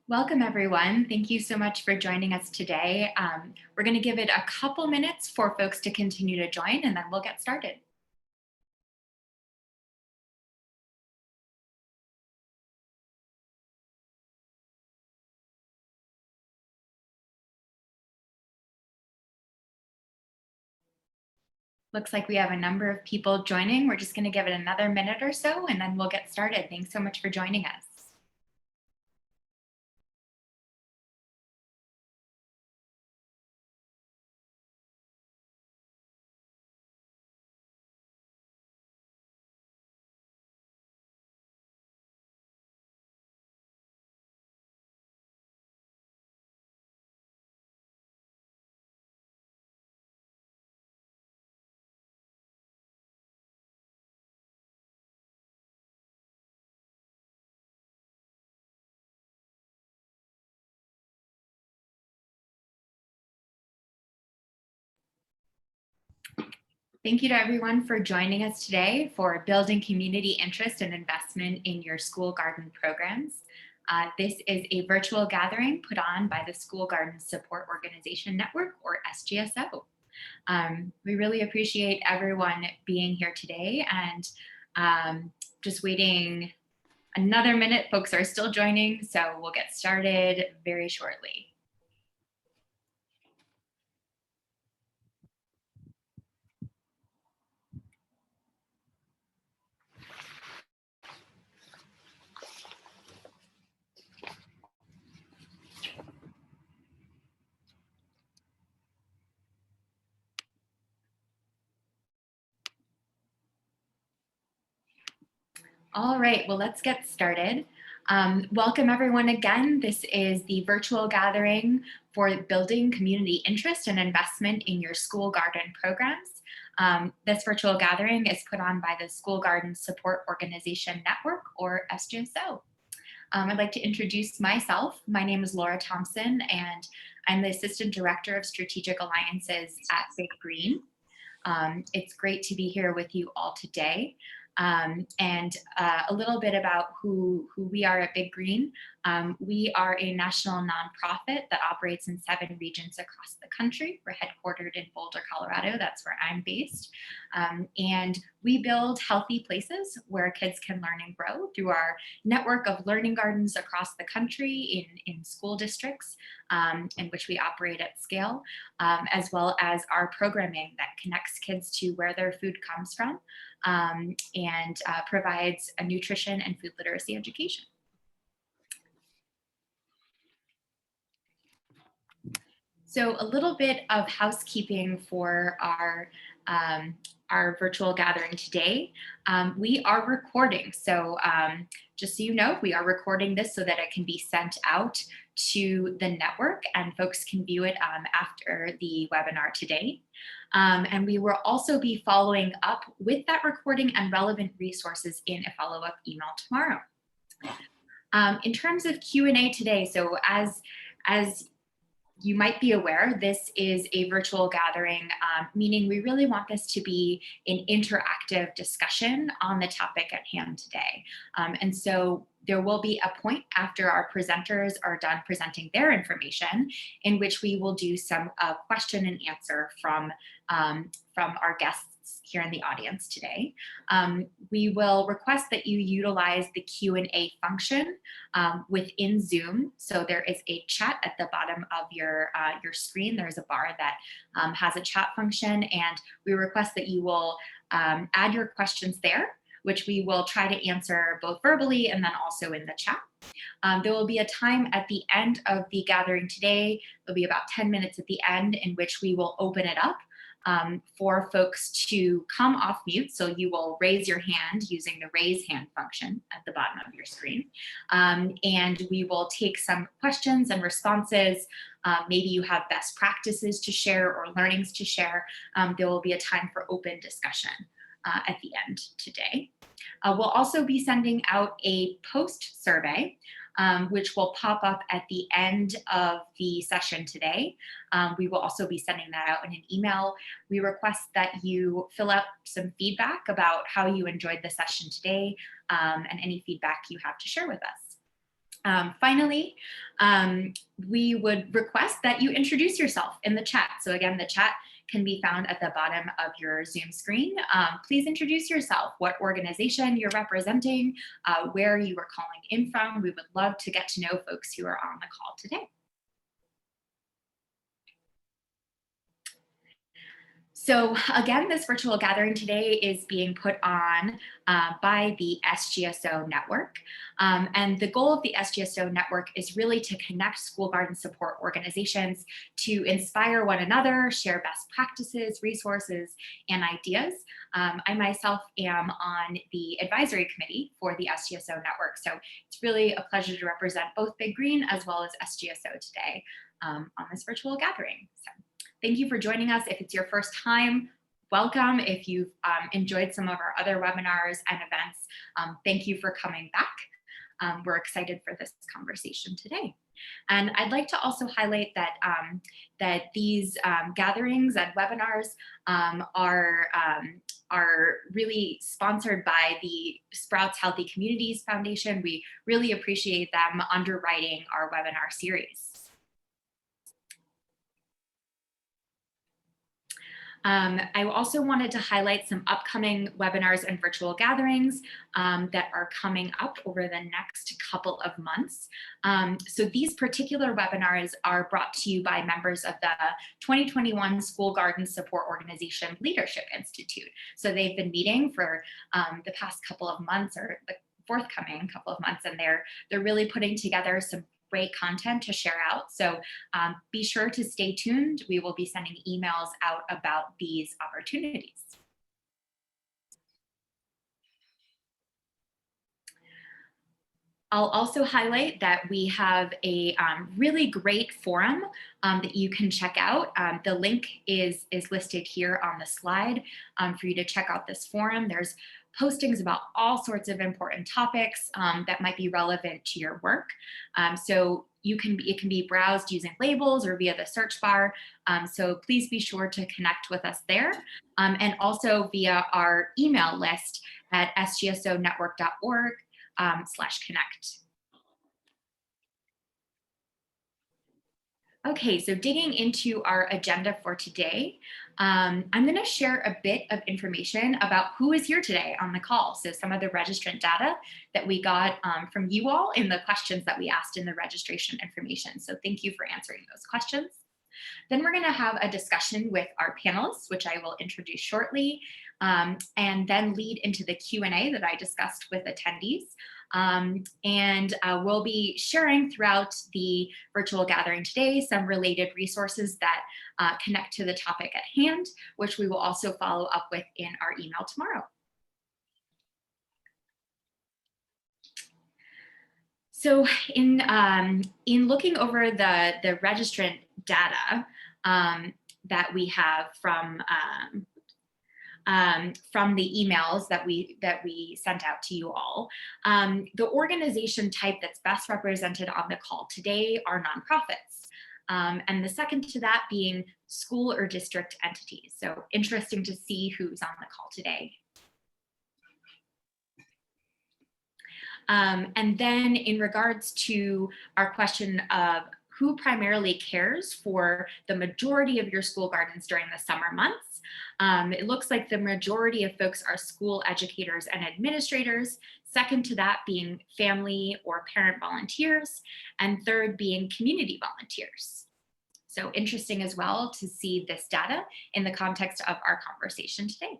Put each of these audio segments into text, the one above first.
Welcome, everyone. Thank you so much for joining us today. We're going to give it a couple minutes for folks to continue to join, and then we'll get started. Looks like we have a number of people joining. We're just going to give it another minute or so, and then we'll get started. Thanks so much for joining us. Thank you to everyone for joining us today for Building Community Interest and Investment in Your School Garden Programs. This is a virtual gathering put on by the School Garden Support Organization-Network, or SGSO. We really appreciate everyone being here today, and just waiting another minute. Folks are still joining, so we'll get started very shortly. All right, well, let's get started. Welcome everyone again. This is the virtual gathering for building community interest and investment in your school garden programs. This virtual gathering is put on by the School Garden Support Organization-Network, or SGSO. I'd like to introduce myself. My name is Laura Thompson, and I'm the Assistant Director of Strategic Alliances at Big Green. It's great to be here with you all today. And a little bit about who we are at Big Green. We are a national nonprofit that operates in 7 regions across the country. We're headquartered in Boulder, Colorado. That's where I'm based. And we build healthy places where kids can learn and grow through our network of learning gardens across the country in school districts in which we operate at scale, as well as our programming that connects kids to where their food comes from and provides a nutrition and food literacy education. So a little bit of housekeeping for our virtual gathering today. We are recording, so just so you know, we are recording this so that it can be sent out to the network and folks can view it after the webinar today. And we will also be following up with that recording and relevant resources in a follow-up email tomorrow. In terms of Q&A today, so as you might be aware, this is a virtual gathering, meaning we really want this to be an interactive discussion on the topic at hand today. And so there will be a point after our presenters are done presenting their information in which we will do some question and answer from our guests here in the audience today. We will request that you utilize the Q&A function within Zoom. So there is a chat at the bottom of your screen. There's a bar that has a chat function, and we request that you will add your questions there, which we will try to answer both verbally and then also in the chat. There will be a time at the end of the gathering today. There'll be about 10 minutes at the end in which we will open it up for folks to come off mute. So you will raise your hand using the raise hand function at the bottom of your screen. And we will take some questions and responses. Maybe you have best practices to share or learnings to share. There will be a time for open discussion at the end today. We'll also be sending out a post survey, which will pop up at the end of the session today. We will also be sending that out in an email. We request that you fill out some feedback about how you enjoyed the session today and any feedback you have to share with us. Finally, we would request that you introduce yourself in the chat. So again, the chat can be found at the bottom of your Zoom screen. Please introduce yourself, what organization you're representing, where you are calling in from. We would love to get to know folks who are on the call today. So again, this virtual gathering today is being put on by the SGSO network. And the goal of the SGSO network is really to connect school garden support organizations to inspire one another, share best practices, resources, and ideas. I myself am on the advisory committee for the SGSO network. So it's really a pleasure to represent both Big Green as well as SGSO today on this virtual gathering. So thank you for joining us. If it's your first time, welcome. If you've enjoyed some of our other webinars and events, thank you for coming back. We're excited for this conversation today. And I'd like to also highlight that, that these gatherings and webinars are really sponsored by the Sprouts Healthy Communities Foundation. We really appreciate them underwriting our webinar series. I also wanted to highlight some upcoming webinars and virtual gatherings that are coming up over the next couple of months. So these particular webinars are brought to you by members of the 2021 School Garden Support Organization Leadership Institute. So they've been meeting for the past couple of months, or the forthcoming couple of months, and they're really putting together some great content to share out. So be sure to stay tuned. We will be sending emails out about these opportunities. I'll also highlight that we have a really great forum that you can check out. The link is listed here on the slide for you to check out this forum. There's postings about all sorts of important topics that might be relevant to your work. So it can be browsed using labels or via the search bar. So please be sure to connect with us there, and also via our email list at sgsonetwork.org/connect. Okay, so digging into our agenda for today, I'm going to share a bit of information about who is here today on the call. So some of the registrant data that we got from you all in the questions that we asked in the registration information. So thank you for answering those questions. Then we're going to have a discussion with our panelists, which I will introduce shortly, and then lead into the Q&A that I discussed with attendees. We'll be sharing throughout the virtual gathering today some related resources that connect to the topic at hand, which we will also follow up with in our email tomorrow. So in looking over the registrant data that we have from the emails that we sent out to you all, the organization type that's best represented on the call today are nonprofits. And the second to that being school or district entities. So interesting to see who's on the call today. And then in regards to our question of who primarily cares for the majority of your school gardens during the summer months, it looks like the majority of folks are school educators and administrators, second to that being family or parent volunteers, and third being community volunteers. So interesting as well to see this data in the context of our conversation today.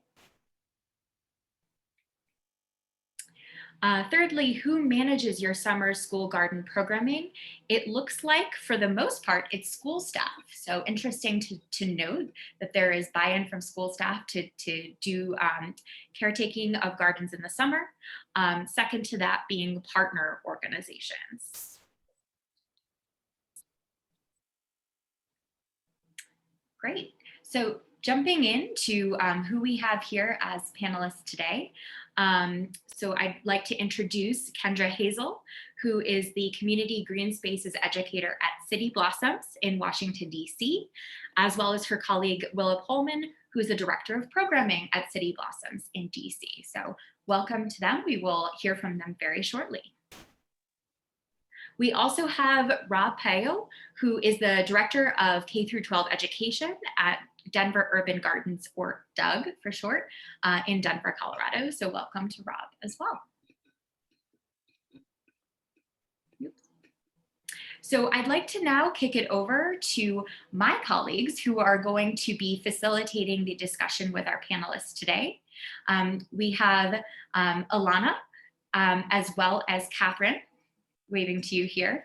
Thirdly, who manages your summer school garden programming? It looks like, for the most part, it's school staff. So interesting to note that there is buy-in from school staff to do caretaking of gardens in the summer. Second to that being partner organizations. Great. So jumping into who we have here as panelists today. So I'd like to introduce Kendra Hazel, who is the Community Green Spaces Educator at City Blossoms in Washington, D.C., as well as her colleague Willa Pullman, who is the Director of Programming at City Blossoms in D.C. So welcome to them. We will hear from them very shortly. We also have Rob Payo, who is the Director of K through 12 Education at Denver Urban Gardens, or DUG for short, in Denver, Colorado. So welcome to Rob as well. So I'd like to now kick it over to my colleagues who are going to be facilitating the discussion with our panelists today. We have Alana, as well as Catherine, waving to you here.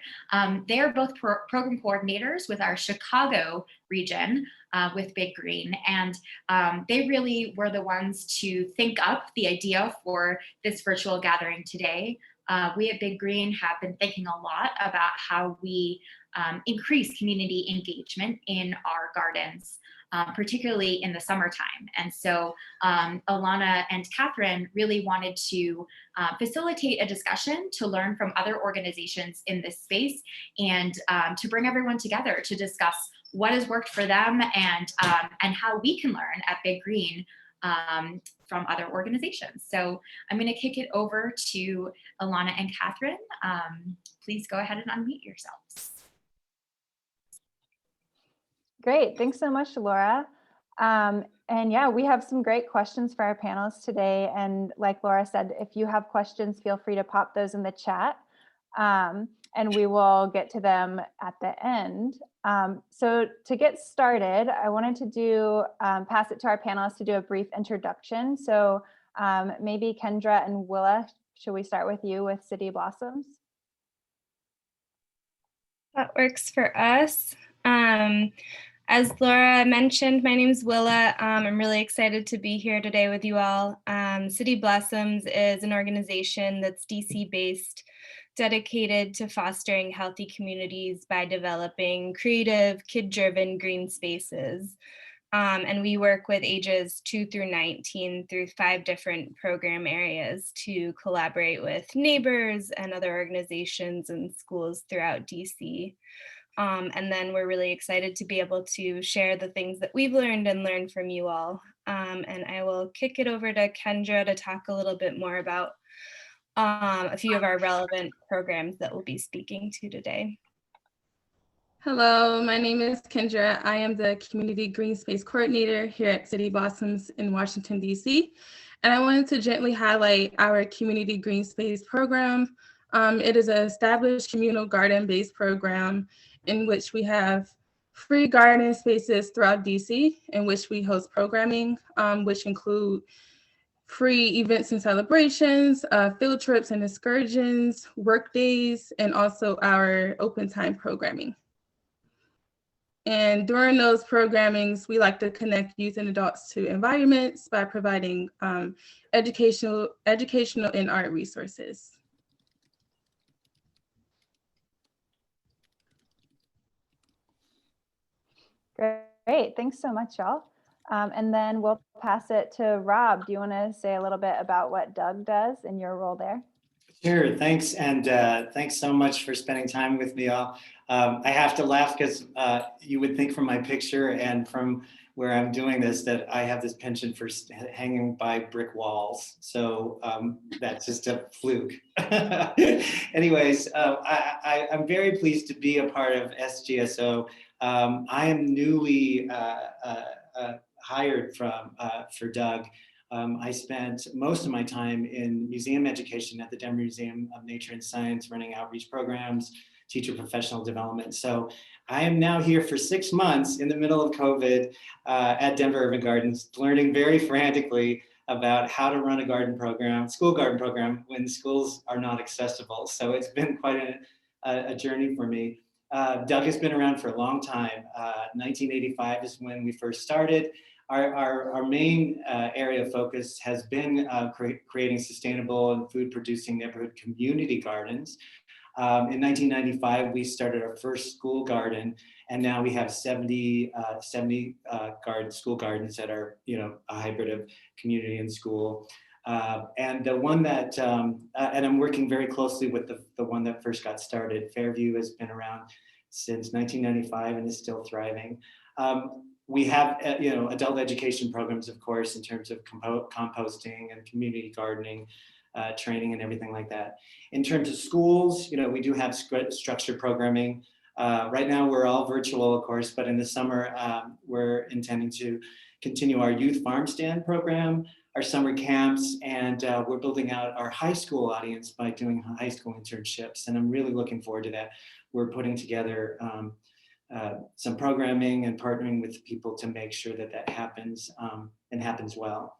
They are both program coordinators with our Chicago region with Big Green, and they really were the ones to think up the idea for this virtual gathering today. We at Big Green have been thinking a lot about how we increase community engagement in our gardens, particularly in the summertime. And so Alana and Catherine really wanted to facilitate a discussion to learn from other organizations in this space, and to bring everyone together to discuss what has worked for them, and how we can learn at Big Green from other organizations. So I'm going to kick it over to Alana and Catherine. Please go ahead and unmute yourselves. Great, thanks so much, Laura. And yeah, we have some great questions for our panelists today. And like Laura said, if you have questions, feel free to pop those in the chat, and we will get to them at the end. So to get started, I wanted to pass it to our panelists to do a brief introduction. So maybe Kendra and Willa, should we start with you with City Blossoms? That works for us. As Laura mentioned, my name is Willa. I'm really excited to be here today with you all. City Blossoms is an organization that's DC-based, dedicated to fostering healthy communities by developing creative, kid-driven green spaces. And we work with ages 2 through 19 through 5 different program areas to collaborate with neighbors and other organizations and schools throughout DC. And then we're really excited to be able to share the things that we've learned and learn from you all. And I will kick it over to Kendra to talk a little bit more about a few of our relevant programs that we'll be speaking to today. Hello, my name is Kendra. I am the Community Green Space Coordinator here at City Blossoms in Washington, D.C. And I wanted to gently highlight our Community Green Space program. It is an established communal garden-based program in which we have free garden spaces throughout DC, in which we host programming, which include free events and celebrations, field trips and excursions, work days, and also our open time programming. And during those programmings, we like to connect youth and adults to environments by providing educational and art resources. Great, thanks so much, y'all. And then we'll pass it to Rob. Do you want to say a little bit about what DUG does and your role there? Sure, thanks. And thanks so much for spending time with me all. I have to laugh because you would think from my picture and from where I'm doing this that I have this penchant for hanging by brick walls. So that's just a fluke. Anyways, I'm very pleased to be a part of SGSO. I am newly hired for DUG. I spent most of my time in museum education at the Denver Museum of Nature and Science, running outreach programs, teacher professional development. So I am now here for 6 months in the middle of COVID at Denver Urban Gardens, learning very frantically about how to run a garden program, school garden program, when schools are not accessible. So it's been quite a journey for me. DUG has been around for a long time. 1985 is when we first started. Our main area of focus has been creating sustainable and food-producing neighborhood community gardens. In 1995, we started our first school garden, and now we have 70 school gardens that are, a hybrid of community and school. And the one that, and I'm working very closely with the one that first got started. Fairview has been around since 1995 and is still thriving. We have, adult education programs, of course, in terms of composting and community gardening. training and everything like that. In terms of schools, we do have structured programming. Right now we're all virtual, of course, but in the summer we're intending to continue our youth farm stand program, our summer camps, and we're building out our high school audience by doing high school internships. And I'm really looking forward to that. We're putting together some programming and partnering with people to make sure that that happens and happens well.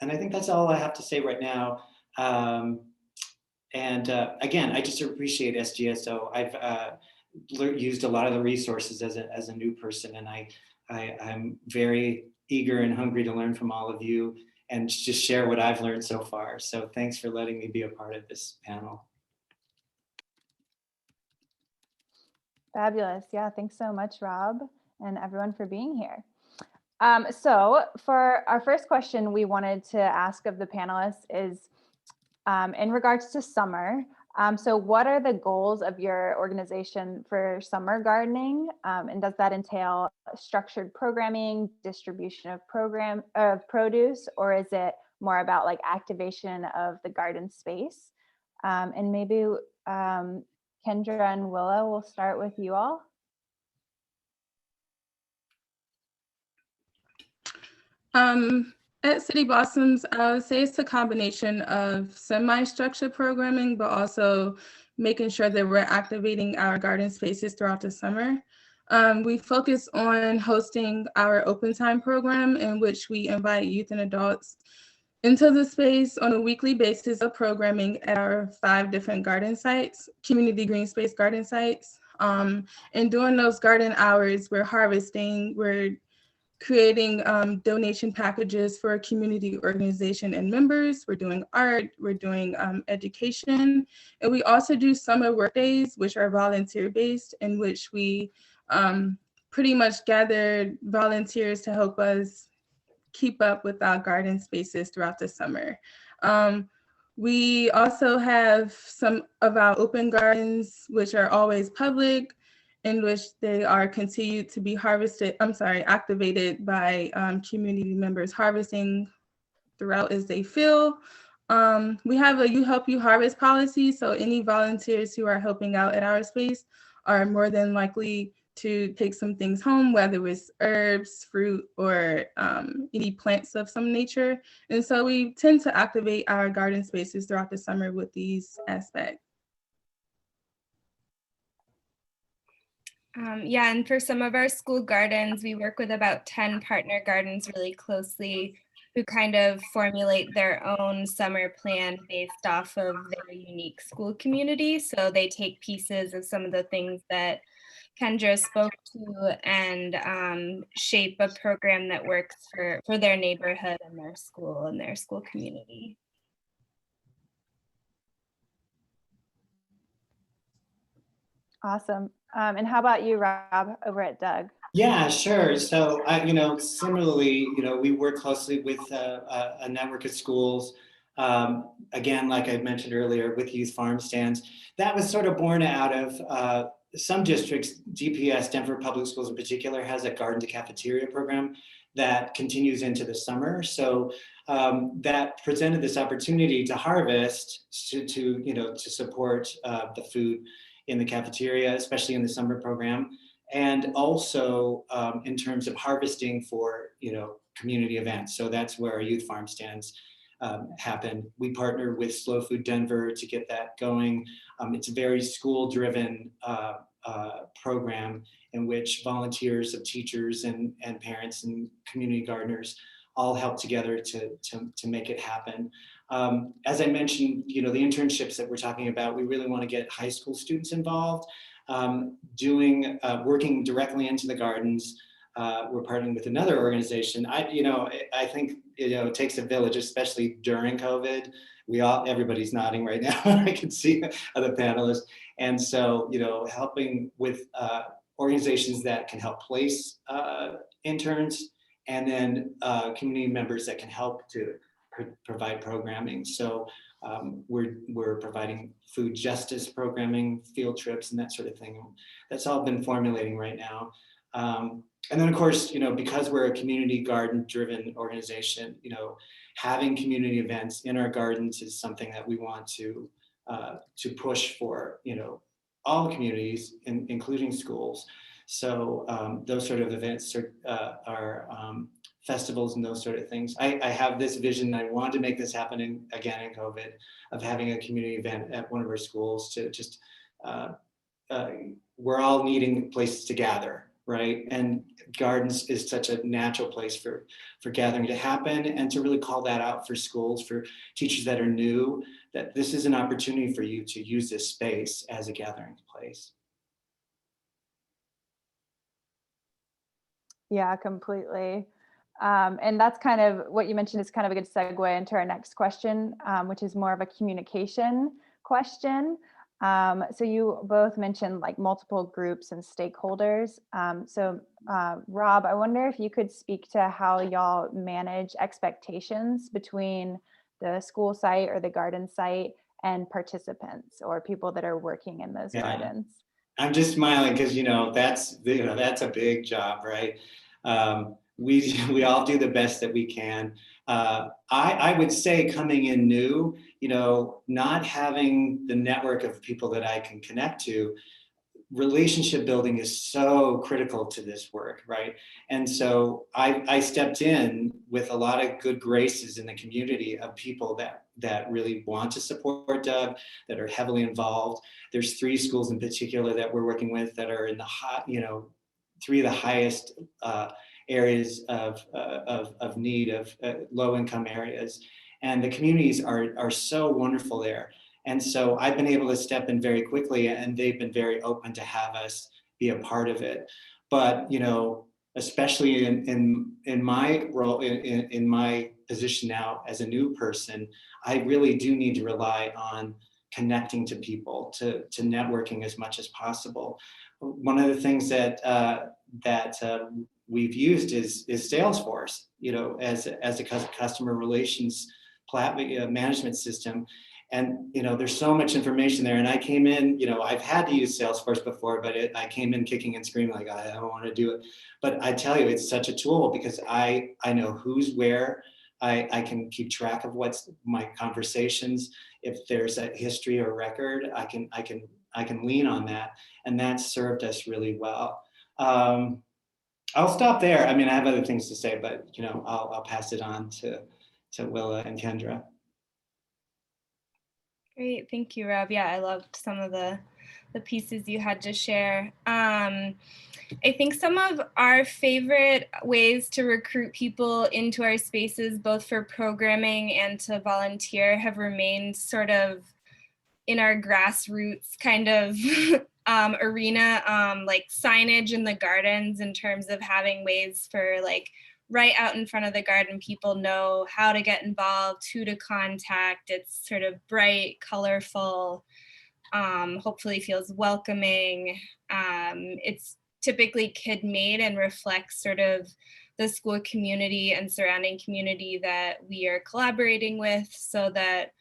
And I think that's all I have to say right now. Again, I just appreciate SGSO. I've used a lot of the resources as a new person, and I'm very eager and hungry to learn from all of you and just share what I've learned so far. So thanks for letting me be a part of this panel. Fabulous. Yeah, thanks so much, Rob, and everyone for being here. So for our first question we wanted to ask of the panelists is in regards to summer. So what are the goals of your organization for summer gardening? And does that entail structured programming, distribution of produce, or is it more about like activation of the garden space? And maybe Kendra and Willa, we'll start with you all. At City Blossoms, I would say it's a combination of semi-structured programming, but also making sure that we're activating our garden spaces throughout the summer. We focus on hosting our open time program, in which we invite youth and adults into the space on a weekly basis of programming at our 5 different garden sites, community green space garden sites. And during those garden hours, we're harvesting, we're creating donation packages for a community organization and members. We're doing art, we're doing education. And we also do summer work days, which are volunteer-based, in which we pretty much gather volunteers to help us keep up with our garden spaces throughout the summer. We also have some of our open gardens, which are always public, in which they are continued to be activated by community members harvesting throughout as they feel. We have a You Help You Harvest policy, so any volunteers who are helping out at our space are more than likely to take some things home, whether it's herbs, fruit, or any plants of some nature. And so we tend to activate our garden spaces throughout the summer with these aspects. Yeah, and for some of our school gardens, we work with about 10 partner gardens really closely, who kind of formulate their own summer plan based off of their unique school community. So they take pieces of some of the things that Kendra spoke to and shape a program that works for their neighborhood and their school community. Awesome. And how about you, Rob, over at Doug? Yeah, sure. So, similarly, we work closely with a network of schools. Again, like I mentioned earlier, with youth farm stands. That was sort of born out of some districts. DPS, Denver Public Schools in particular, has a garden to cafeteria program that continues into the summer. So that presented this opportunity to harvest to support the food in the cafeteria, especially in the summer program. And also in terms of harvesting for community events. So that's where our youth farm stands happen. We partner with Slow Food Denver to get that going. It's a very school-driven program in which volunteers of teachers and parents and community gardeners all help together to make it happen. As I mentioned, the internships that we're talking about, we really want to get high school students involved. Working directly into the gardens. We're partnering with another organization. I think it takes a village, especially during COVID. Everybody's nodding right now. I can see other panelists, and so helping with organizations that can help place interns, and then community members that can help to provide programming. So we're providing food justice programming, field trips, and that sort of thing. That's all been formulating right now. And then of course, because we're a community garden driven organization, having community events in our gardens is something that we want to push for, all the communities, including schools. So those sort of events are festivals and those sort of things. I have this vision. I wanted to make this happen again in COVID, of having a community event at one of our schools to just, we're all needing places to gather, right? And gardens is such a natural place for gathering to happen, and to really call that out for schools, for teachers that are new, that this is an opportunity for you to use this space as a gathering place. Yeah, completely. And that's kind of what you mentioned is kind of a good segue into our next question, which is more of a communication question. So you both mentioned like multiple groups and stakeholders. Rob, I wonder if you could speak to how y'all manage expectations between the school site or the garden site and participants or people that are working in those gardens. I'm just smiling because that's a big job, right? We all do the best that we can. I would say coming in new, not having the network of people that I can connect to, relationship building is so critical to this work, right? And so I stepped in with a lot of good graces in the community of people that really want to support Doug, that are heavily involved. There's 3 schools in particular that we're working with that are in the hot, 3 of the highest areas of need, of low income areas. And the communities are so wonderful there. And so I've been able to step in very quickly, and they've been very open to have us be a part of it. But, especially in my role, in my position now as a new person, I really do need to rely on connecting to people, to networking as much as possible. One of the things that we've used is Salesforce, as a customer relations management system. And, there's so much information there. And I came in, I've had to use Salesforce before, but I came in kicking and screaming, like, I don't want to do it. But I tell you, it's such a tool because I know who's where. I can keep track of what's my conversations. If there's a history or record, I can lean on that. And that's served us really well. I'll stop there. I mean, I have other things to say, but, I'll pass it on to Willa and Kendra. Great, thank you, Rob. Yeah, I loved some of the pieces you had to share. I think some of our favorite ways to recruit people into our spaces, both for programming and to volunteer, have remained sort of in our grassroots kind of arena, like signage in the gardens, in terms of having ways for like right out in front of the garden, people know how to get involved, who to contact. It's sort of bright, colorful, hopefully feels welcoming. It's typically kid-made and reflects sort of the school community and surrounding community that we are collaborating with, so that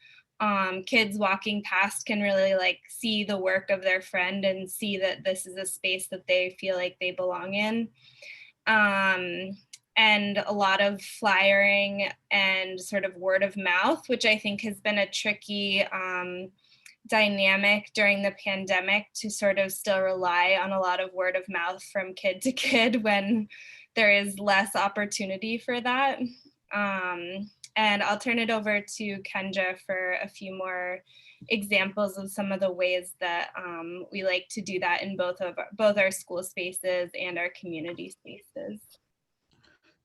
kids walking past can really like see the work of their friend and see that this is a space that they feel like they belong in. And a lot of flyering and sort of word of mouth, which I think has been a tricky dynamic during the pandemic, to sort of still rely on a lot of word of mouth from kid to kid when there is less opportunity for that. And I'll turn it over to Kendra for a few more examples of some of the ways that we like to do that in both our school spaces and our community spaces.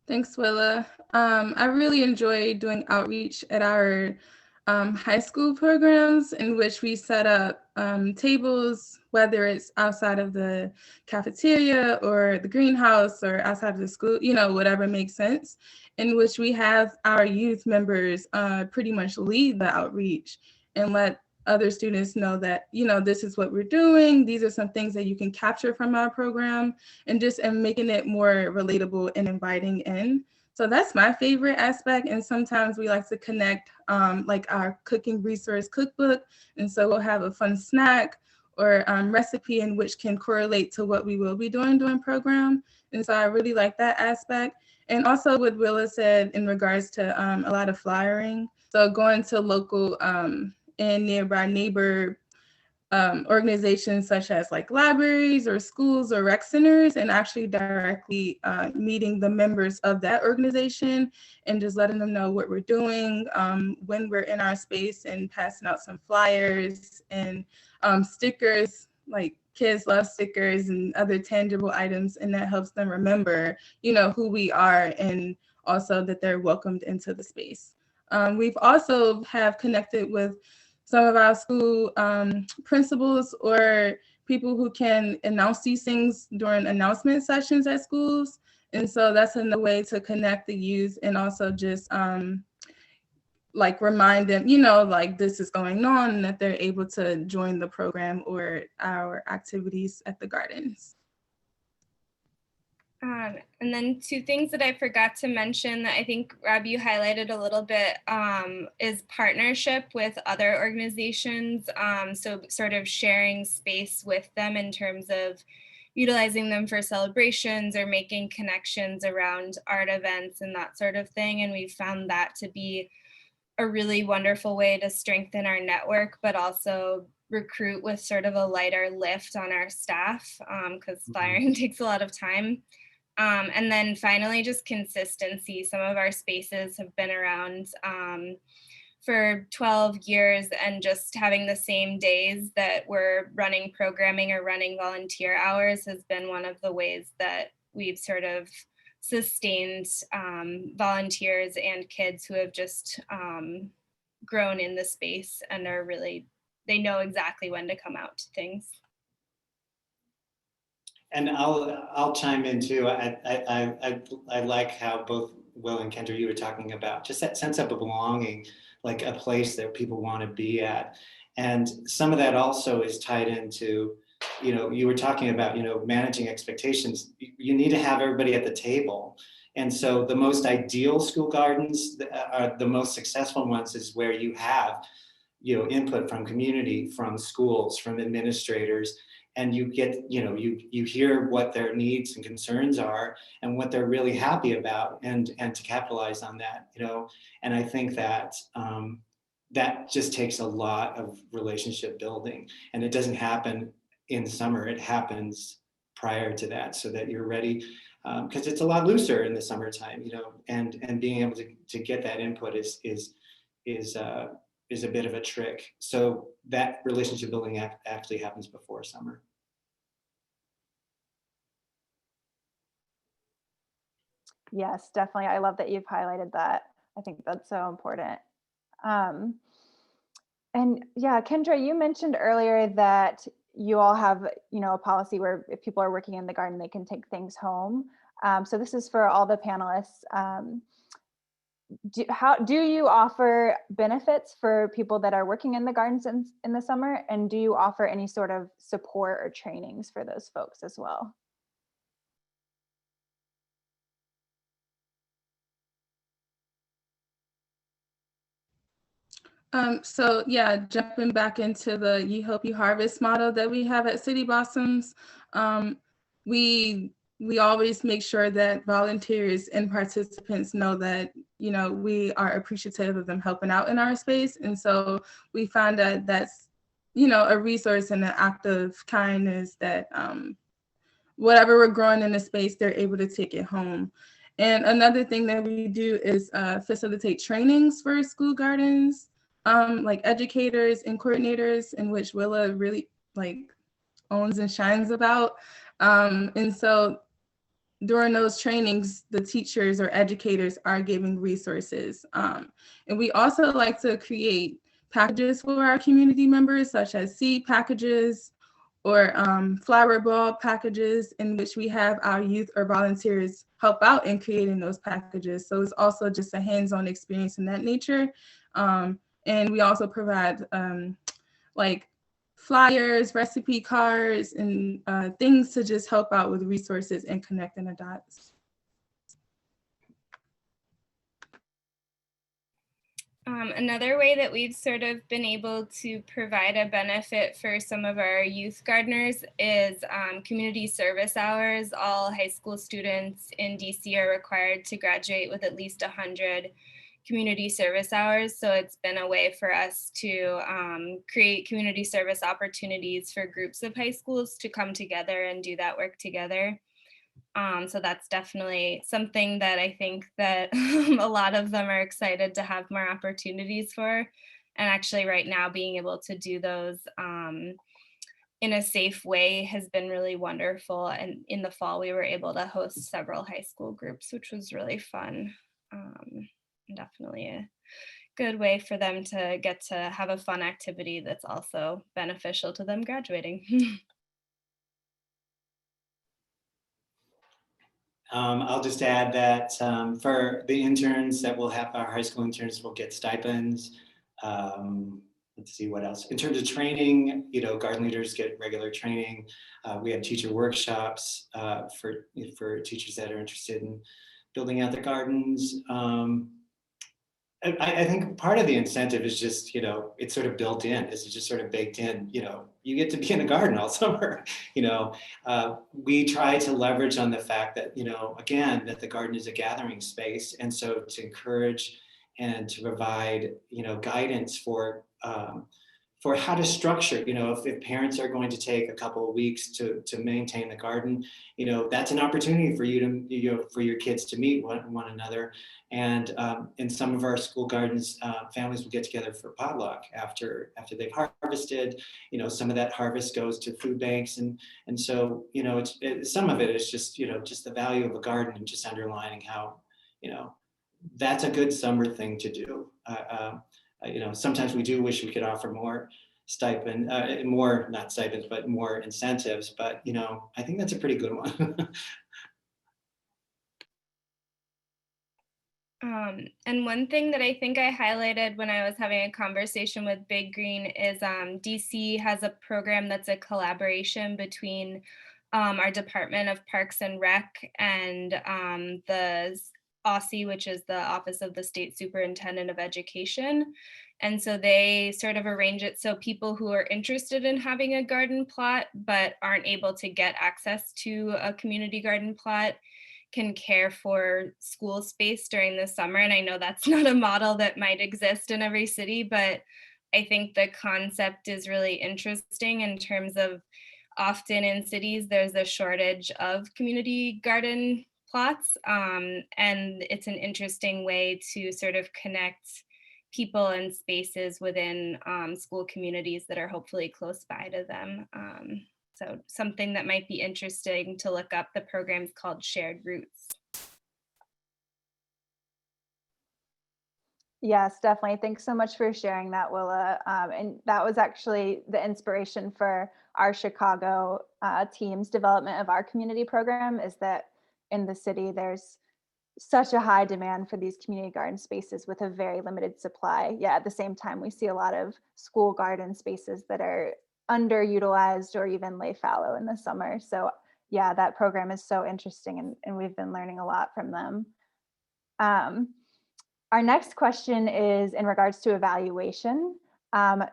Thanks, Willa. I really enjoy doing outreach at our high school programs, in which we set up tables, whether it's outside of the cafeteria or the greenhouse or outside of the school, whatever makes sense, in which we have our youth members pretty much lead the outreach and let other students know that, this is what we're doing. These are some things that you can capture from our program, and making it more relatable and inviting in. So that's my favorite aspect. And sometimes we like to connect like our cooking resource cookbook. And so we'll have a fun snack, or recipe in which can correlate to what we will be doing during program. And so I really like that aspect. And also what Willa said in regards to a lot of flyering. So going to local and nearby neighbor organizations such as like libraries or schools or rec centers, and actually directly meeting the members of that organization and just letting them know what we're doing when we're in our space, and passing out some flyers and stickers. Like kids love stickers and other tangible items, and that helps them remember, you know, who we are, and also that they're welcomed into the space. We've also have connected with some of our school principals or people who can announce these things during announcement sessions at schools. And so that's another way to connect the youth, and also just like remind them, you know, like this is going on, and that they're able to join the program or our activities at the gardens. And then two things that I forgot to mention that I think, Rob, you highlighted a little bit is partnership with other organizations. So sort of sharing space with them in terms of utilizing them for celebrations or making connections around art events and that sort of thing. And we found that to be a really wonderful way to strengthen our network, but also recruit with sort of a lighter lift on our staff, because flyering takes a lot of time. And then finally, just consistency. Some of our spaces have been around for 12 years, and just having the same days that we're running programming or running volunteer hours has been one of the ways that we've sort of sustained volunteers and kids who have just grown in the space and are really, they know exactly when to come out to things. And I'll chime in too. I like how both Will and Kendra, you were talking about just that sense of belonging, like a place that people want to be at. And some of that also is tied into, you know, you were talking about, you know, managing expectations. You need to have everybody at the table. And so the most ideal school gardens are the most successful ones is where you have, you know, input from community, from schools, from administrators, and you get, you know, you hear what their needs and concerns are and what they're really happy about, and to capitalize on that, you know. And I think that that just takes a lot of relationship building, and it doesn't happen in summer. It happens prior to that, so that you're ready, because it's a lot looser in the summertime, you know, and being able to get that input is a bit of a trick. So that relationship building actually happens before summer. Yes, definitely. I love that you've highlighted that. I think that's so important. And yeah, Kendra, you mentioned earlier that you all have, you know, a policy where if people are working in the garden, they can take things home. So this is for all the panelists. Do you offer benefits for people that are working in the gardens in the summer? And do you offer any sort of support or trainings for those folks as well? So yeah, jumping back into the You Hope You Harvest model that we have at City Blossoms, we always make sure that volunteers and participants know that, you know, we are appreciative of them helping out in our space. And so we find that that's, you know, a resource and an act of kindness that whatever we're growing in the space, they're able to take it home. And another thing that we do is facilitate trainings for school gardens, like educators and coordinators, in which Willa really like owns and shines about. And so during those trainings, the teachers or educators are giving resources. And we also like to create packages for our community members, such as seed packages or flower ball packages, in which we have our youth or volunteers help out in creating those packages. So it's also just a hands-on experience in that nature. And we also provide like flyers, recipe cards, and things to just help out with resources and connecting the dots. Another way that we've sort of been able to provide a benefit for some of our youth gardeners is community service hours. All high school students in DC are required to graduate with at least 100 community service hours. So it's been a way for us to create community service opportunities for groups of high schools to come together and do that work together. So that's definitely something that I think that a lot of them are excited to have more opportunities for. And actually right now being able to do those in a safe way has been really wonderful. And in the fall, we were able to host several high school groups, which was really fun. Definitely a good way for them to get to have a fun activity that's also beneficial to them graduating. I'll just add that for the interns that we'll have, our high school interns will get stipends. Let's see what else. In terms of training, garden leaders get regular training. We have teacher workshops for teachers that are interested in building out their gardens. I think part of the incentive is just, it's sort of built in. It's just sort of baked in. You get to be in a garden all summer. We try to leverage on the fact that, again, that the garden is a gathering space. And so to encourage and to provide, guidance for how to structure, if parents are going to take a couple of weeks to maintain the garden, that's an opportunity for you to, for your kids to meet one another. And in some of our school gardens, families will get together for potluck after they've harvested. Some of that harvest goes to food banks, and so some of it is just just the value of a garden and just underlining how that's a good summer thing to do. Sometimes we do wish we could offer more stipend, not stipends, but more incentives. But I think that's a pretty good one. And one thing that I think I highlighted when I was having a conversation with Big Green is DC has a program that's a collaboration between our Department of Parks and Rec and the OSSE, which is the Office of the State Superintendent of Education. And so they sort of arrange it so people who are interested in having a garden plot but aren't able to get access to a community garden plot can care for school space during the summer. And I know that's not a model that might exist in every city, but I think the concept is really interesting in terms of often in cities, there's a shortage of community garden plots. And it's an interesting way to sort of connect people and spaces within school communities that are hopefully close by to them. So something that might be interesting to look up, the program's called Shared Roots. Yes, definitely. Thanks so much for sharing that, Willa. And that was actually the inspiration for our Chicago team's development of our community program, is that in the city, there's such a high demand for these community garden spaces with a very limited supply. Yeah, at the same time, we see a lot of school garden spaces that are underutilized or even lay fallow in the summer. So yeah, that program is so interesting, and we've been learning a lot from them. Our next question is in regards to evaluation.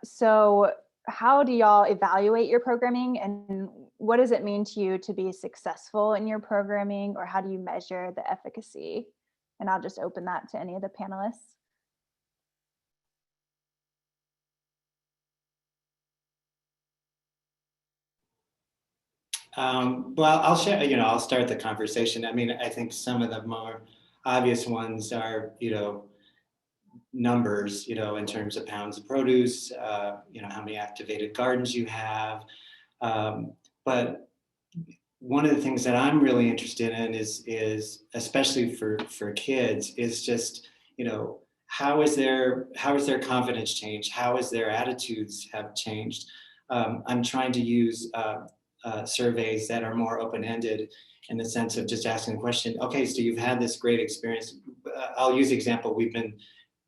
So how do y'all evaluate your programming, and what does it mean to you to be successful in your programming, or how do you measure the efficacy? And I'll just open that to any of the panelists. Well, I'll share, I'll start the conversation. I mean, I think some of the more obvious ones are, numbers, in terms of pounds of produce, how many activated gardens you have. But one of the things that I'm really interested in is especially for kids, is just, how is their confidence changed? How is their attitudes have changed? I'm trying to use surveys that are more open-ended, in the sense of just asking the question, okay, so you've had this great experience. I'll use the example,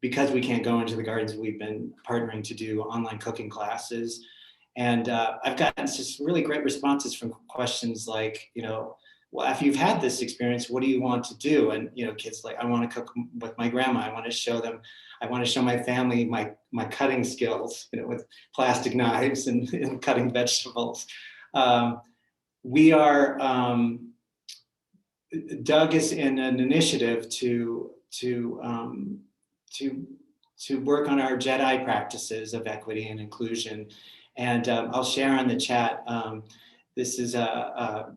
because we can't go into the gardens, we've been partnering to do online cooking classes. And I've gotten just really great responses from questions like, well, after you've had this experience, what do you want to do? And, you know, kids like, I want to cook with my grandma. I want to show them, I want to show my family my cutting skills, you know, with plastic knives and cutting vegetables. We are, Doug is in an initiative to work on our JEDI practices of equity and inclusion. And I'll share on the chat. This is a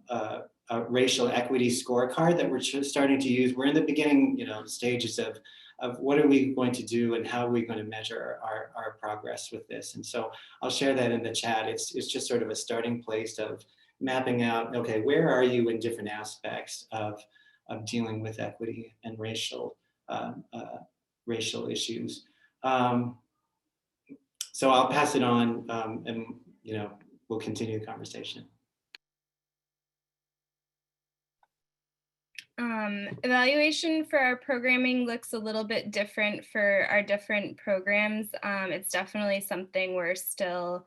racial equity scorecard that we're starting to use. We're in the beginning, you know, stages of what are we going to do and how are we going to measure our progress with this. And so I'll share that in the chat. It's just sort of a starting place of mapping out, okay, where are you in different aspects of dealing with equity and racial issues. So I'll pass it on, and you know, we'll continue the conversation. Evaluation for our programming looks a little bit different for our different programs. It's definitely something we're still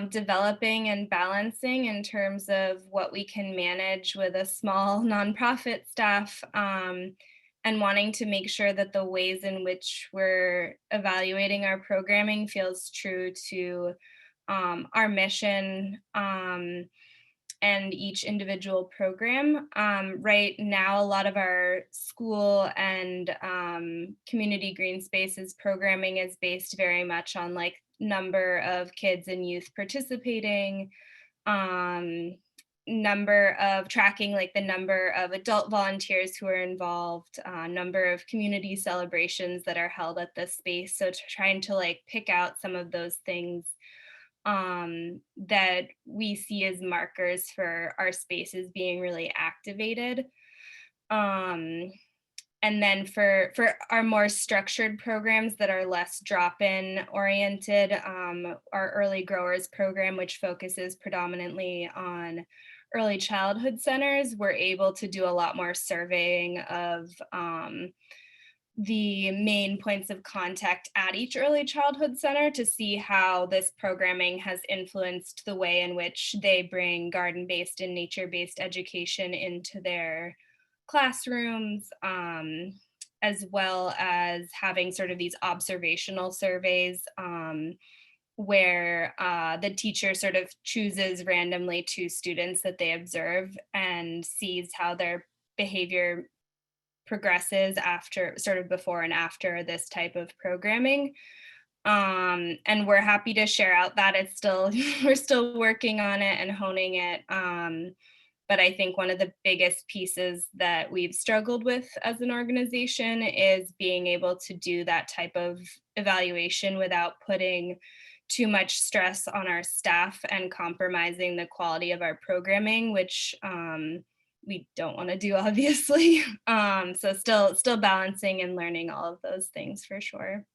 developing and balancing in terms of what we can manage with a small nonprofit staff, and wanting to make sure that the ways in which we're evaluating our programming feels true to our mission and each individual program. Right now, a lot of our school and community green spaces programming is based very much on like number of kids and youth participating, number of tracking like the number of adult volunteers who are involved, number of community celebrations that are held at this space. So trying to like pick out some of those things that we see as markers for our spaces being really activated. And then for our more structured programs that are less drop-in oriented, our early growers program, which focuses predominantly on early childhood centers, we're able to do a lot more surveying of the main points of contact at each early childhood center to see how this programming has influenced the way in which they bring garden-based and nature-based education into their classrooms, as well as having sort of these observational surveys where the teacher sort of chooses randomly 2 students that they observe and sees how their behavior progresses after, sort of before and after this type of programming. And we're happy to share out that it's still, we're still working on it and honing it. But I think one of the biggest pieces that we've struggled with as an organization is being able to do that type of evaluation without putting too much stress on our staff and compromising the quality of our programming, which we don't want to do, obviously. So still balancing and learning all of those things for sure.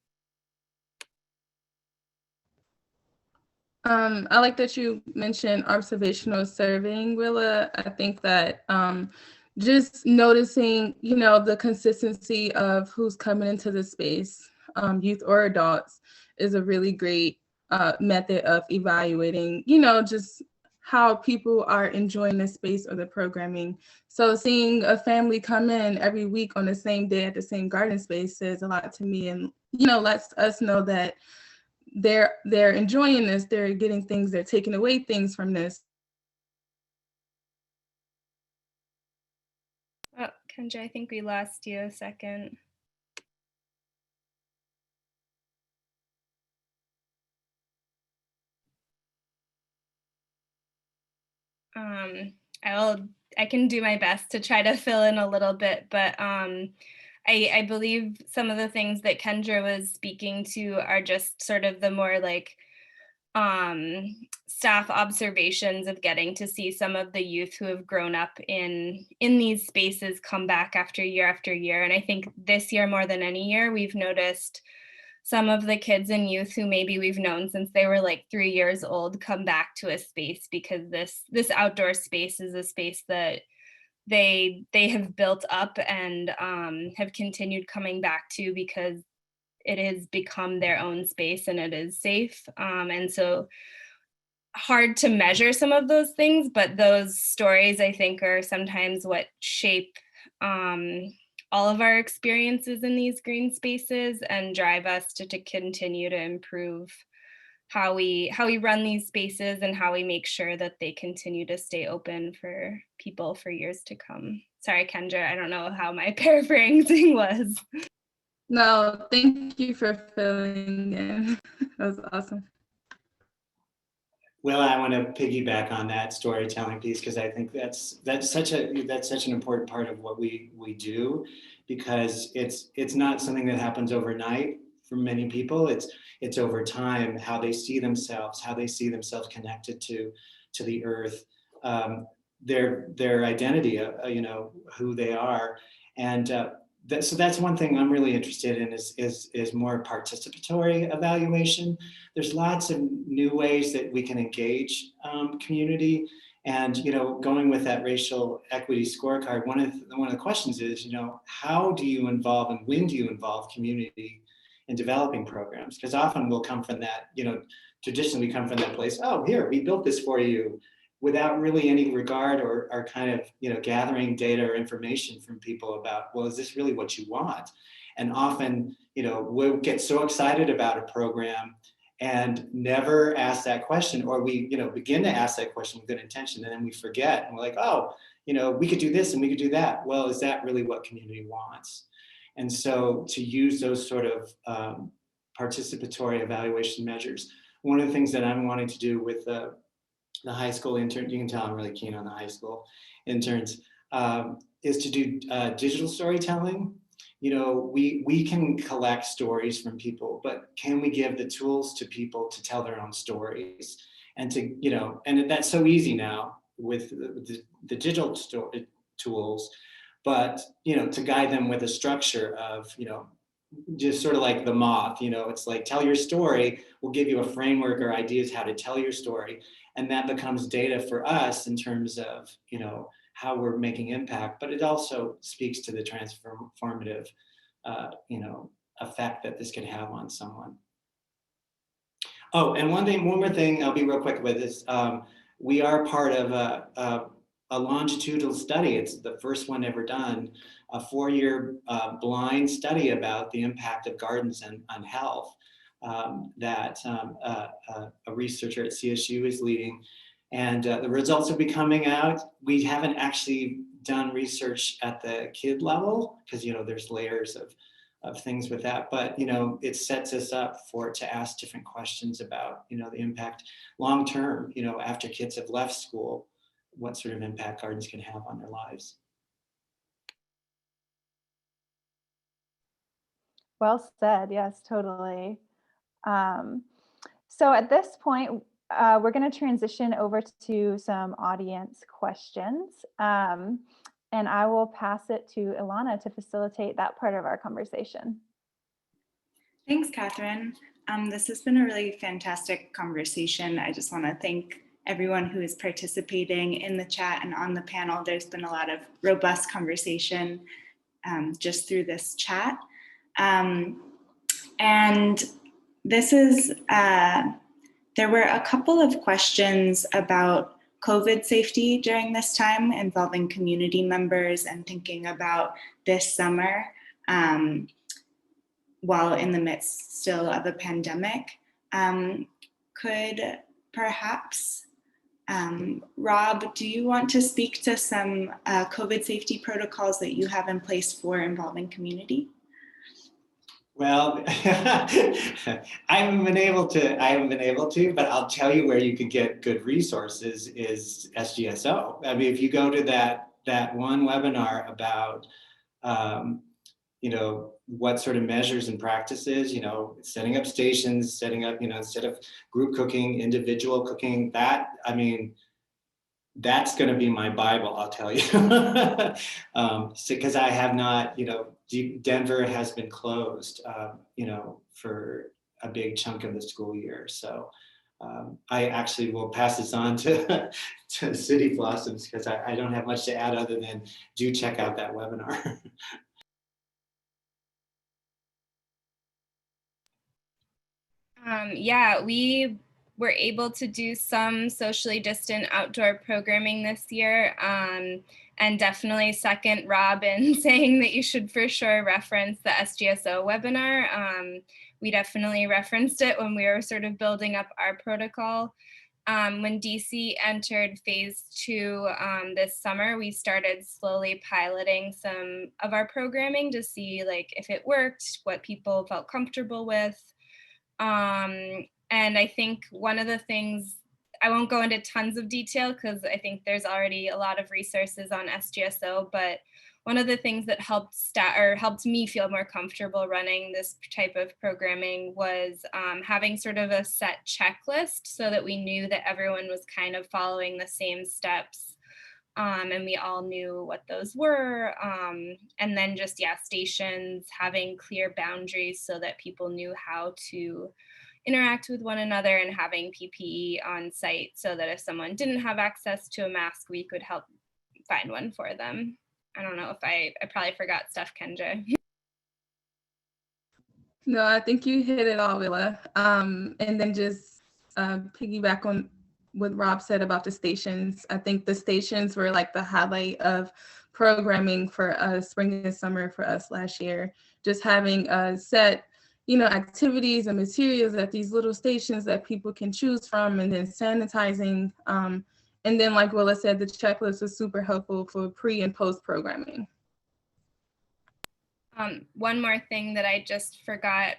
I like that you mentioned observational surveying, Willa. I think that just noticing, you know, the consistency of who's coming into the space, youth or adults, is a really great method of evaluating, you know, just how people are enjoying the space or the programming. So seeing a family come in every week on the same day at the same garden space says a lot to me, and, you know, lets us know that they're enjoying this, they're getting things, they're taking away things from this. Oh, Kendra, I think we lost you a second. I can do my best to try to fill in a little bit, but I believe some of the things that Kendra was speaking to are just sort of the more like staff observations of getting to see some of the youth who have grown up in these spaces come back after year. And I think this year more than any year, we've noticed some of the kids and youth who maybe we've known since they were like 3 years old come back to a space because this outdoor space is a space that they have built up and have continued coming back to because it has become their own space and it is safe. And so hard to measure some of those things, but those stories I think are sometimes what shape all of our experiences in these green spaces and drive us to continue to improve how we run these spaces and how we make sure that they continue to stay open for people for years to come. Sorry, Kendra, I don't know how my paraphrasing was. No, thank you for filling in. That was awesome. Well, I want to piggyback on that storytelling piece because I think that's such an important part of what we do, because it's not something that happens overnight for many people. It's over time, how they see themselves connected to the earth, their identity, who they are, and so that's one thing I'm really interested in is more participatory evaluation. There's lots of new ways that we can engage community, and going with that racial equity scorecard, one of the questions is, how do you involve and when do you involve community in developing programs? Because often we'll come from that, traditionally we come from that place. Oh, here, we built this for you, without really any regard or kind of, gathering data or information from people about, well, is this really what you want? And often, we'll get so excited about a program and never ask that question, or we, begin to ask that question with good intention, and then we forget, and we're like, oh, we could do this and we could do that. Well, is that really what community wants? And so to use those sort of participatory evaluation measures, one of the things that I'm wanting to do with the high school intern, you can tell I'm really keen on the high school interns, is to do digital storytelling. We can collect stories from people, but can we give the tools to people to tell their own stories? And and that's so easy now with the digital tools, but to guide them with a structure of, just sort of like the moth, it's like, tell your story. We'll give you a framework or ideas how to tell your story. And that becomes data for us in terms of, how we're making impact, but it also speaks to the transformative, effect that this can have on someone. Oh, and one more thing, I'll be real quick with this. We are part of a longitudinal study. It's the first one ever done, a 4-year blind study about the impact of gardens on health, that a researcher at CSU is leading. And the results will be coming out. We haven't actually done research at the kid level because, there's layers of things with that, but, it sets us up to ask different questions about, the impact long-term, after kids have left school, what sort of impact gardens can have on their lives. Well said. Yes, totally. So at this point, we're going to transition over to some audience questions. And I will pass it to Ilana to facilitate that part of our conversation. Thanks, Catherine. This has been a really fantastic conversation. I just want to thank everyone who is participating in the chat and on the panel. There's been a lot of robust conversation just through this chat. And this is, there were a couple of questions about COVID safety during this time involving community members and thinking about this summer while in the midst still of a pandemic. Could perhaps, Rob, do you want to speak to some COVID safety protocols that you have in place for involving community? Well, I haven't been able to, but I'll tell you where you could get good resources is SGSO. I mean, if you go to that one webinar about, what sort of measures and practices, setting up stations, setting up, instead of group cooking, individual cooking, that's going to be my Bible, I'll tell you. Because I have not, Denver has been closed, for a big chunk of the school year. So I actually will pass this on to City Blossoms because I don't have much to add other than do check out that webinar. Yeah, we were able to do some socially distant outdoor programming this year. And definitely second Rob in saying that you should for sure reference the SGSO webinar. We definitely referenced it when we were sort of building up our protocol. When DC entered phase 2 this summer, we started slowly piloting some of our programming to see like if it worked, what people felt comfortable with. And I think one of the things, I won't go into tons of detail because I think there's already a lot of resources on SGSO, but one of the things that helped me feel more comfortable running this type of programming was having sort of a set checklist so that we knew that everyone was kind of following the same steps. And we all knew what those were. And then just, yeah, stations, having clear boundaries so that people knew how to interact with one another, and having PPE on site so that if someone didn't have access to a mask, we could help find one for them. I don't know if I probably forgot stuff, Kendra. No, I think you hit it all, Willa. And then just piggyback on what Rob said about the stations. I think the stations were like the highlight of programming for spring and summer for us last year. Just having set, activities and materials at these little stations that people can choose from, and then sanitizing. And then, like Willa said, the checklist was super helpful for pre and post programming. One more thing that I just forgot.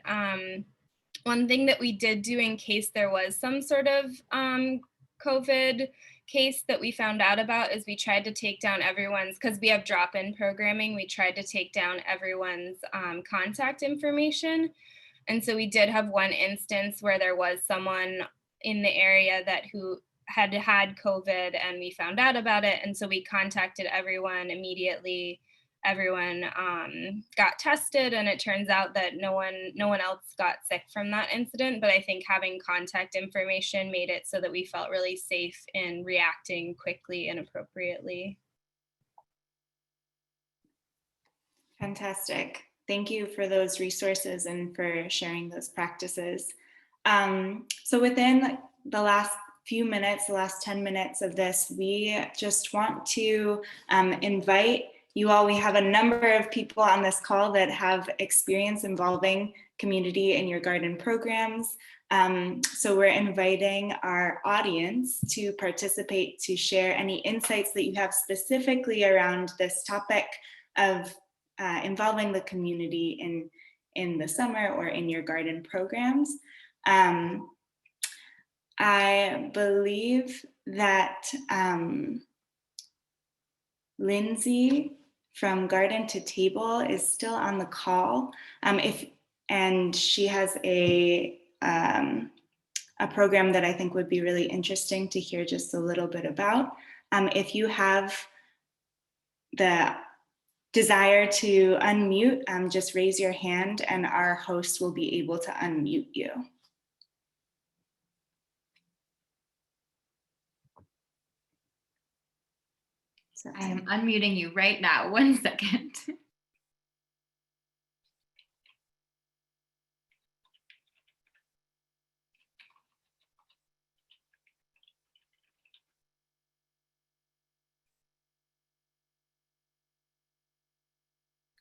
One thing that we did do in case there was some sort of COVID case that we found out about is we tried to take down everyone's, because we have drop-in programming, we tried to take down everyone's contact information. And so we did have one instance where there was someone in the area who had COVID, and we found out about it. And so we contacted everyone immediately. Everyone got tested, and it turns out that no one else got sick from that incident. But I think having contact information made it so that we felt really safe in reacting quickly and appropriately. Fantastic. Thank you for those resources and for sharing those practices. So within the last few minutes, the last 10 minutes of this, we just want to invite you all. We have a number of people on this call that have experience involving community in your garden programs. So we're inviting our audience to participate, to share any insights that you have specifically around this topic of involving the community in the summer or in your garden programs. I believe that Lindsay from Garden to Table is still on the call. And she has a program that I think would be really interesting to hear just a little bit about. If you have the desire to unmute, just raise your hand and our host will be able to unmute you. So I am unmuting you right now. 1 second.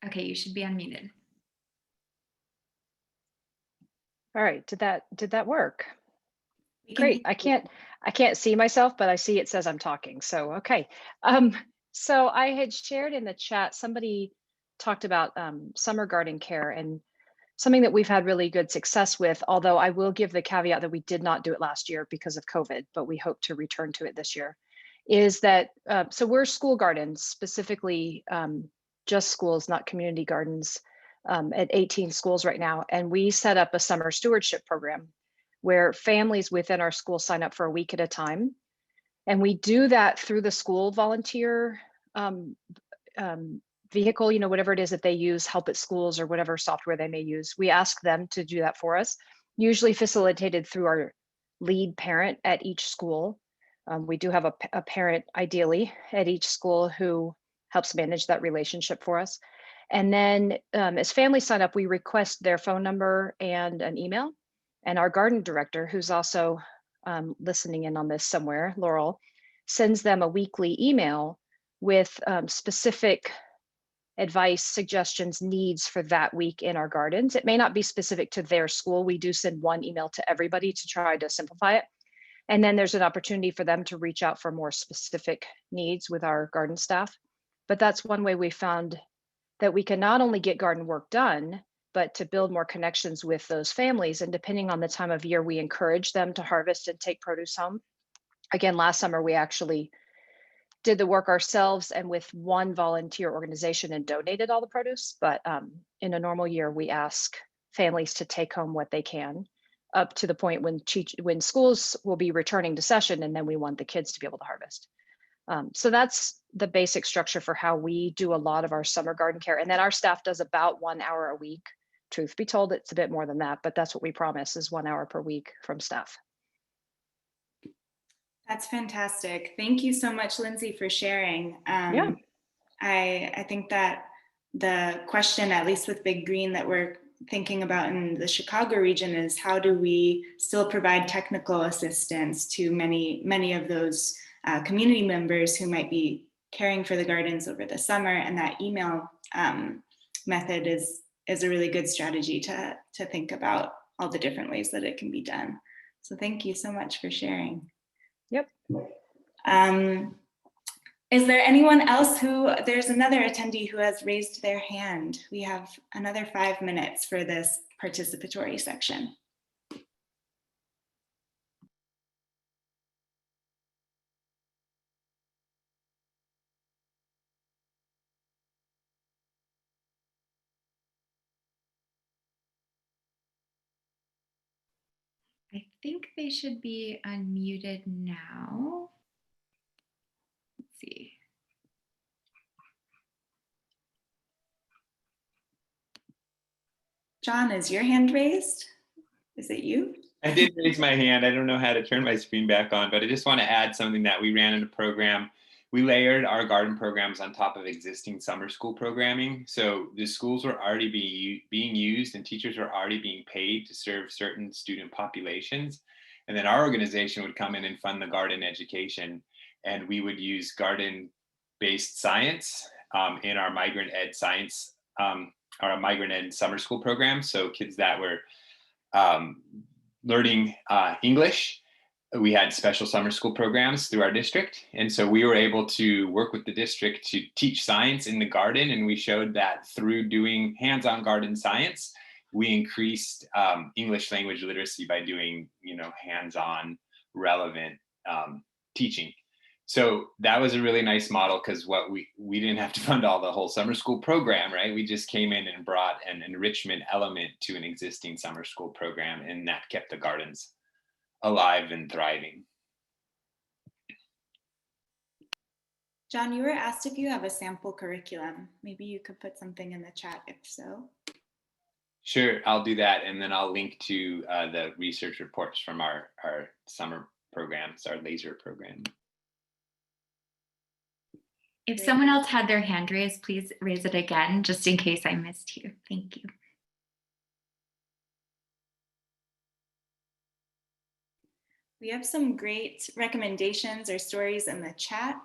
Okay, you should be unmuted. All right, did that work? Great. I can't see myself, but I see it says I'm talking. So okay. So I had shared in the chat, somebody talked about summer garden care, and something that we've had really good success with, although I will give the caveat that we did not do it last year because of COVID, but we hope to return to it this year, is that, so we're school gardens, specifically just schools, not community gardens, at 18 schools right now. And we set up a summer stewardship program where families within our school sign up for a week at a time. And we do that through the school volunteer vehicle, whatever it is that they use, Help at Schools or whatever software they may use. We ask them to do that for us, usually facilitated through our lead parent at each school. We do have a parent, ideally, at each school who helps manage that relationship for us. And then as families sign up, we request their phone number and an email. And our garden director, who's also listening in on this somewhere, Laurel, sends them a weekly email with specific advice, suggestions, needs for that week in our gardens. It may not be specific to their school. We do send one email to everybody to try to simplify it. And then there's an opportunity for them to reach out for more specific needs with our garden staff. But that's one way we found that we can not only get garden work done, but to build more connections with those families. And depending on the time of year, we encourage them to harvest and take produce home. Again, last summer, we actually did the work ourselves and with one volunteer organization and donated all the produce. But in a normal year, we ask families to take home what they can, up to the point when schools will be returning to session, and then we want the kids to be able to harvest. So that's the basic structure for how we do a lot of our summer garden care. And then our staff does about 1 hour a week. Truth be told, it's a bit more than that, but that's what we promise is 1 hour per week from staff. That's fantastic. Thank you so much, Lindsay, for sharing. Yeah. I think that the question, at least with Big Green, that we're thinking about in the Chicago region is how do we still provide technical assistance to many of those community members who might be caring for the gardens over the summer, and that email method is a really good strategy to think about all the different ways that it can be done. So thank you so much for sharing. Yep. Is there anyone else there's another attendee who has raised their hand. We have another 5 minutes for this participatory section. I think they should be unmuted now. Let's see. John, is your hand raised? Is it you? I did raise my hand. I don't know how to turn my screen back on, but I just want to add something that we ran in a program. We layered our garden programs on top of existing summer school programming. So the schools were already being used and teachers were already being paid to serve certain student populations. And then our organization would come in and fund the garden education. And we would use garden-based science in our migrant ed science, our migrant ed summer school program. So kids that were learning English, we had special summer school programs through our district. And so we were able to work with the district to teach science in the garden. And we showed that through doing hands-on garden science, we increased English language literacy by doing, hands-on relevant teaching. So that was a really nice model because we didn't have to fund all the whole summer school program, right? We just came in and brought an enrichment element to an existing summer school program, and that kept the gardens alive and thriving. John, you were asked if you have a sample curriculum. Maybe you could put something in the chat if so. Sure, I'll do that. And then I'll link to the research reports from our summer programs, our laser program. If someone else had their hand raised, please raise it again, just in case I missed you. Thank you. We have some great recommendations or stories in the chat.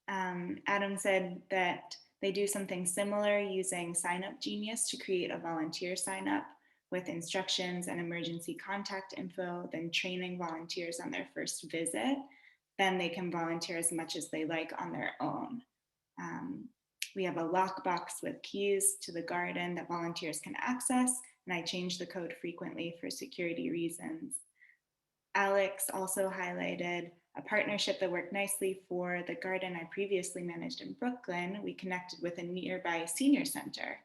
Adam said that they do something similar using Sign Up Genius to create a volunteer sign up with instructions and emergency contact info, then training volunteers on their first visit. Then they can volunteer as much as they like on their own. We have a lockbox with keys to the garden that volunteers can access, and I change the code frequently for security reasons. Alex also highlighted a partnership that worked nicely for the garden I previously managed in Brooklyn. We connected with a nearby senior center,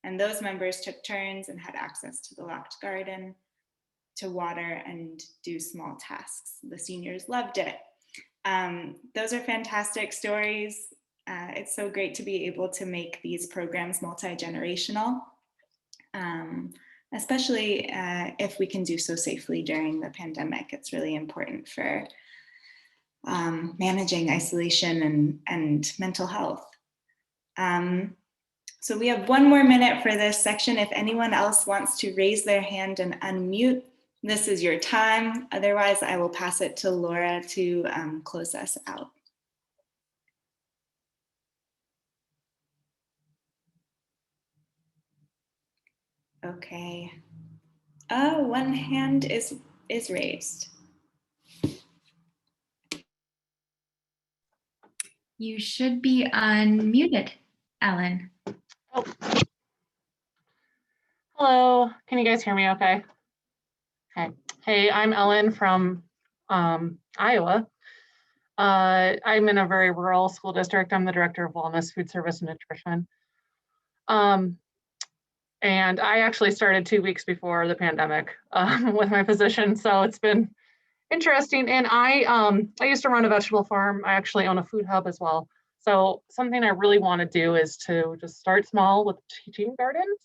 and those members took turns and had access to the locked garden to water and do small tasks. The seniors loved it. Those are fantastic stories. It's so great to be able to make these programs multi-generational, especially if we can do so safely during the pandemic. It's really important for managing isolation and mental health. So we have 1 more minute for this section. If anyone else wants to raise their hand and unmute, This is your time. Otherwise, I will pass it to Laura to close us out. Okay. Oh, one hand is raised. You should be unmuted, Ellen. Oh. Hello, can you guys hear me okay? Okay. Hey, I'm Ellen from Iowa. I'm in a very rural school district. I'm the director of wellness, food service, and nutrition. And I actually started 2 weeks before the pandemic with my position, so it's been interesting. And I used to run a vegetable farm. I actually own a food hub as well. So something I really want to do is to just start small with teaching gardens.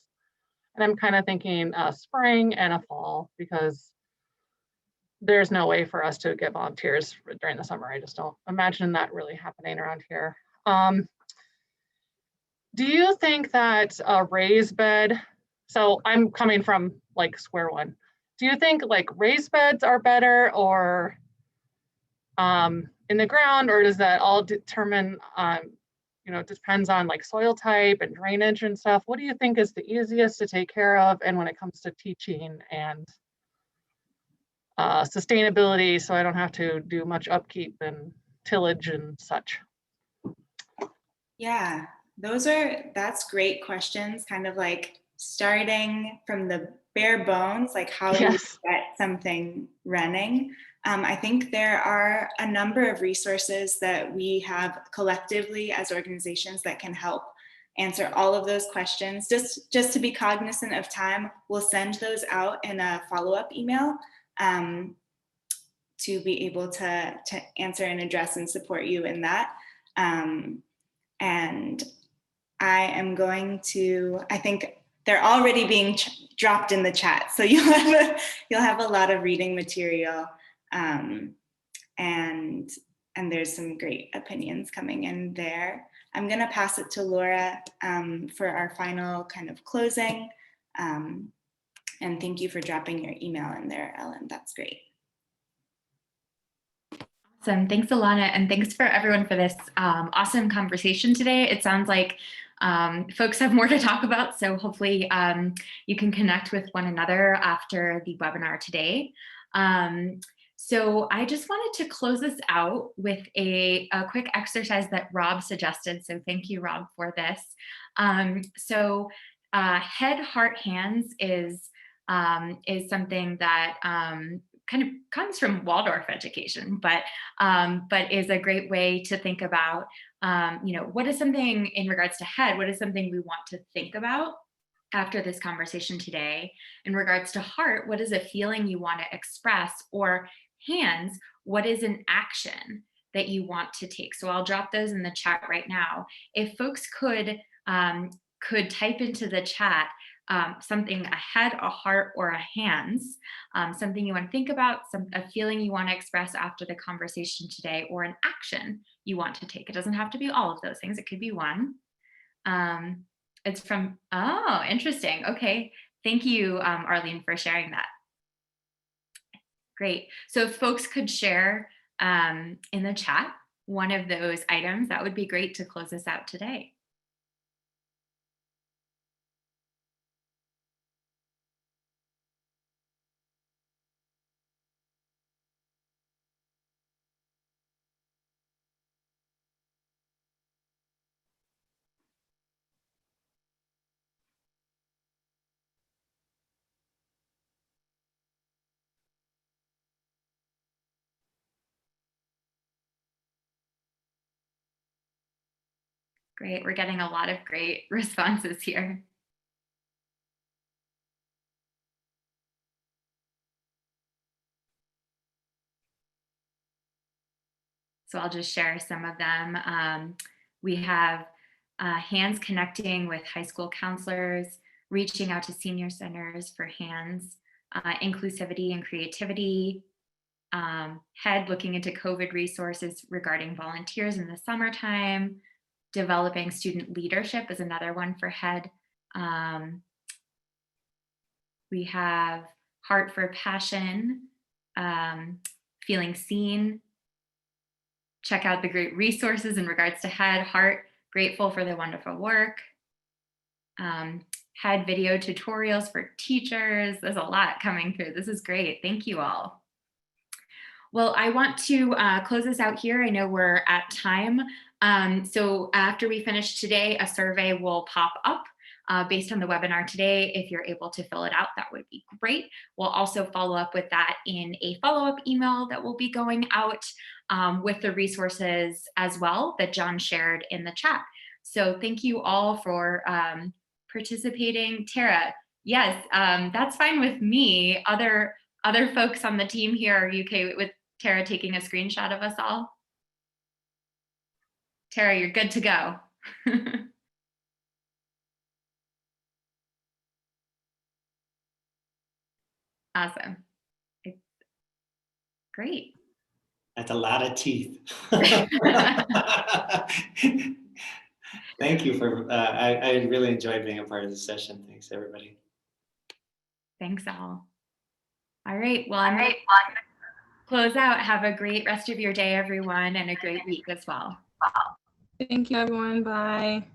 And I'm kind of thinking spring and a fall, because there's no way for us to get volunteers during the summer. I just don't imagine that really happening around here. Do you think that a raised bed, so I'm coming from like square one, do you think like raised beds are better, or in the ground, or does that all determine, depends on like soil type and drainage and stuff? What do you think is the easiest to take care of, and when it comes to teaching and sustainability, so I don't have to do much upkeep and tillage and such? Yeah, that's great questions, kind of like starting from the bare bones, like how do we get something running? I think there are a number of resources that we have collectively as organizations that can help answer all of those questions. Just to be cognizant of time, we'll send those out in a follow-up email to be able to answer and address and support you in that. And I am going to, I think they're already being dropped in the chat, so you'll have a lot of reading material, and there's some great opinions coming in there. I'm going to pass it to Laura for our final kind of closing, and thank you for dropping your email in there, Ellen. That's great. Awesome. Thanks, Alana, and thanks for everyone for this awesome conversation today. It sounds like folks have more to talk about, so hopefully you can connect with one another after the webinar today. So I just wanted to close this out with a quick exercise that Rob suggested, so thank you, Rob, for this. Head, heart, hands is something that kind of comes from Waldorf education, but is a great way to think about, what is something in regards to head, what is something we want to think about after this conversation today? In regards to heart, what is a feeling you want to express? Or hands, what is an action that you want to take? So I'll drop those in the chat right now. If folks could type into the chat something, a head, a heart, or a hands, something you want to think about, a feeling you want to express after the conversation today, or an action you want to take. It doesn't have to be all of those things. It could be one. It's from, oh, interesting. Okay. Thank you, Arlene, for sharing that. Great. So if folks could share in the chat one of those items, that would be great to close us out today. Great, we're getting a lot of great responses here. So I'll just share some of them. We have hands, connecting with high school counselors, reaching out to senior centers for hands, inclusivity and creativity, head, looking into COVID resources regarding volunteers in the summertime, developing student leadership is another one for head. We have heart for passion, feeling seen. Check out the great resources in regards to head, heart, grateful for the wonderful work. Had video tutorials for teachers. There's a lot coming through. This is great. Thank you all. Well, I want to close this out here. I know we're at time. So after we finish today, a survey will pop up based on the webinar today. If you're able to fill it out, that would be great. We'll also follow up with that in a follow-up email that will be going out with the resources as well that John shared in the chat. So thank you all for participating. Tara, yes, that's fine with me. Other folks on the team here, are you okay with Tara taking a screenshot of us all? Tara, you're good to go. Awesome. Great. That's a lot of teeth. Thank you for, I really enjoyed being a part of this session. Thanks, everybody. Thanks, all. All right, well, I'm going to close out. Have a great rest of your day, everyone, and a great week as well. Thank you, everyone. Bye.